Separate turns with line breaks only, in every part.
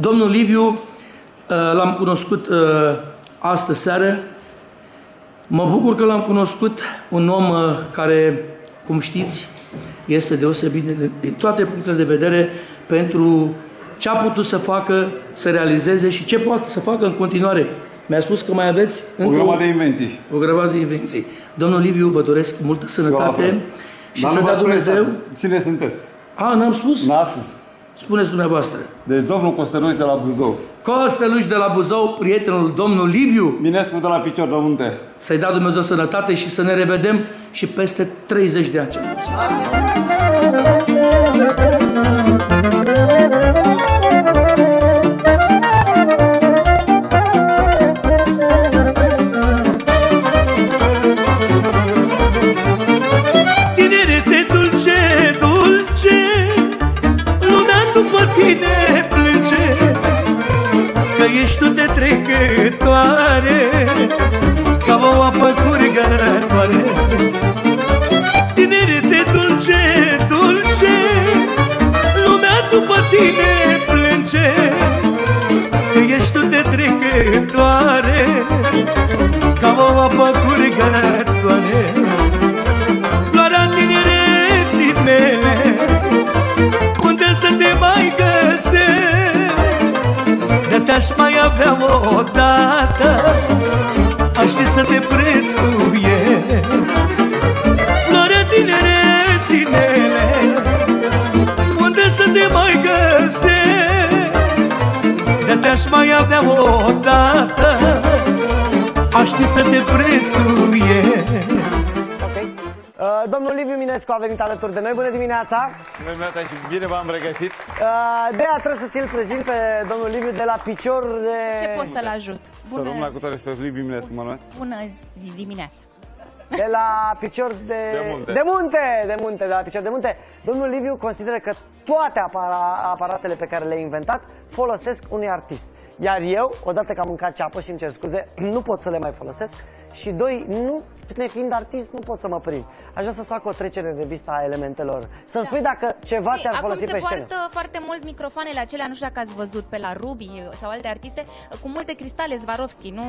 Domnul Liviu l-am cunoscut astă seară. Mă bucur că l-am cunoscut, un om care, cum știți, este deosebit din toate punctele de vedere pentru ce a putut să facă, să realizeze și ce poate să facă în continuare. Mi-a spus că mai aveți încă o grămadă de invenții. Domnul Liviu, vă doresc multă sănătate și să dea Dumnezeu...
Cine sunteți?
N-am spus?
N-a spus.
Spuneți dumneavoastră.
Deci domnul Costăluș de la Buzău.
Costăluș de la Buzău, prietenul domnul Liviu.
Minescu de la Picior de Munte.
Să-i dea Dumnezeu sănătate și să ne revedem și peste 30 de ani cel puțin.
Tinerețe dulce, dulce, lumea după tine plânge, că ești tu de trecătoare, ca o apă curgătoare. Tinerețe dulce, dulce, lumea după tine plânge, că ești tu de trecătoare, ca o apă curgătoare. Floarea tinereții mele, unde să te mai găsesc? De te-aș mai avea odată, aș ști să te prețuiesc. Floarea tinereții mele, unde să te mai găsesc? De te-aș mai avea odată, aș ști să te prețuiesc.
Domnul Liviu Minescu a venit alături de noi. Bună dimineața!
Bună dimineața și bine v-am regăsit.
De-aia trebuie să ți-l prezint pe domnul Liviu de la Picior de...
Ce pot să-l ajut?
Să rămână cu tare spre Liviu Minescu, mă numesc.
Bună zi dimineața!
De la Picior de... De munte, de la Picior de Munte. Domnul Liviu consideră că toate aparatele pe care le-a inventat folosesc unui artist. Iar eu, odată că am mâncat ceapă și îmi cer scuze, nu pot să le mai folosesc. Și doi, nu, nefiind artist, nu pot să mă prind. Aș vrea să fac o trecere în revista a elementelor. Să-mi spui dacă ceva ți-ar folosi pe scenă.
Acum se poartă foarte mult microfoanele acelea, nu știu dacă ați văzut pe la Ruby sau alte artiste, cu multe cristale Swarovski. Nu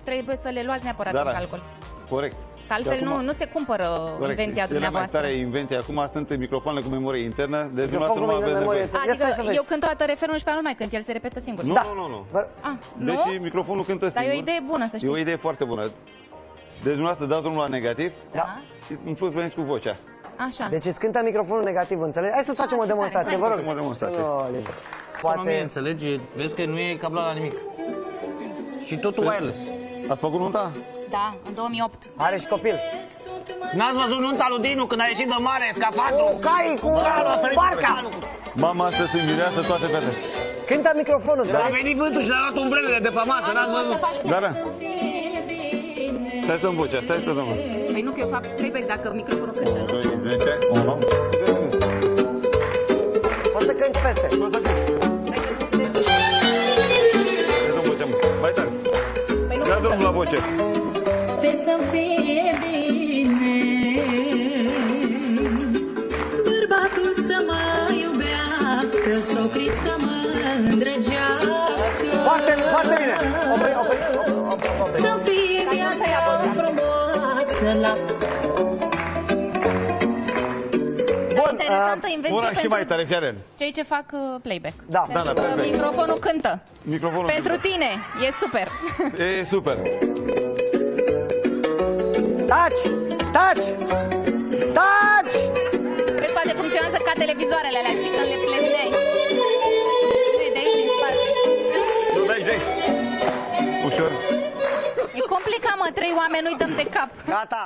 trebuie să le luați neapărat în calcul.
Corect.
Că altfel nu se cumpără invenția dumneavoastră.
Cea mai tare invenție acum sunt microfoanele cu memorie internă. Deci
adică eu cânt toată refrenul și pe nu mai cânt, el se repetă singur.
Nu. Deci microfonul cântă singur.
Dar e o idee bună, să știi.
E o idee foarte bună. Deci dumneavoastră dați drumul la negativ și în plus veniți cu vocea.
Așa.
Deci îți cântă microfonul negativ, înțelegi? Hai să facem o demonstrație, vă rog.
O demonstrație.
Poate înțelegi, vezi că nu e cablat la nimic. Și totul wireless.
Ați făcut nunta?
Da, în 2008.
Are și copil.
N-ați văzut nunta lui Dinu când a ieșit de mare, scafandru?
Cu cai, cu barca.
Mama asta sunt mireasă, toate fete.
Cântă microfonul.
A venit vântul și le-a luat umbrelele de pe masă, n-ați văzut?
Da. Stai să-mi vocea, stai să domnul.
Păi nu, că eu fac playback dacă microfonul cântă, nu?
2, 10, 1.
Poți să cânti peste.
Poți să cânti. Stai să-mi vocea, mai tare. Ia domnul la voce.
Sper să-mi fie bine, bărbatul să mă iubească, socrii să mă îndrăgească.
Foarte bine.
Să-mi fie viața frumoasă la...
Interesantă invenție
Una și mai tare, Fiaren.
cei ce fac playback.
Da.
Microfonul cântă. Pentru tine, e super.
E super.
Taci!
Cred că poate funcționează ca televizoarele alea, știi, când le plezneai. Nu e de aici, din spate.
Nu, de aici. Ușor.
E complicat, mă, 3 oameni, nu-i dăm de cap.
Gata!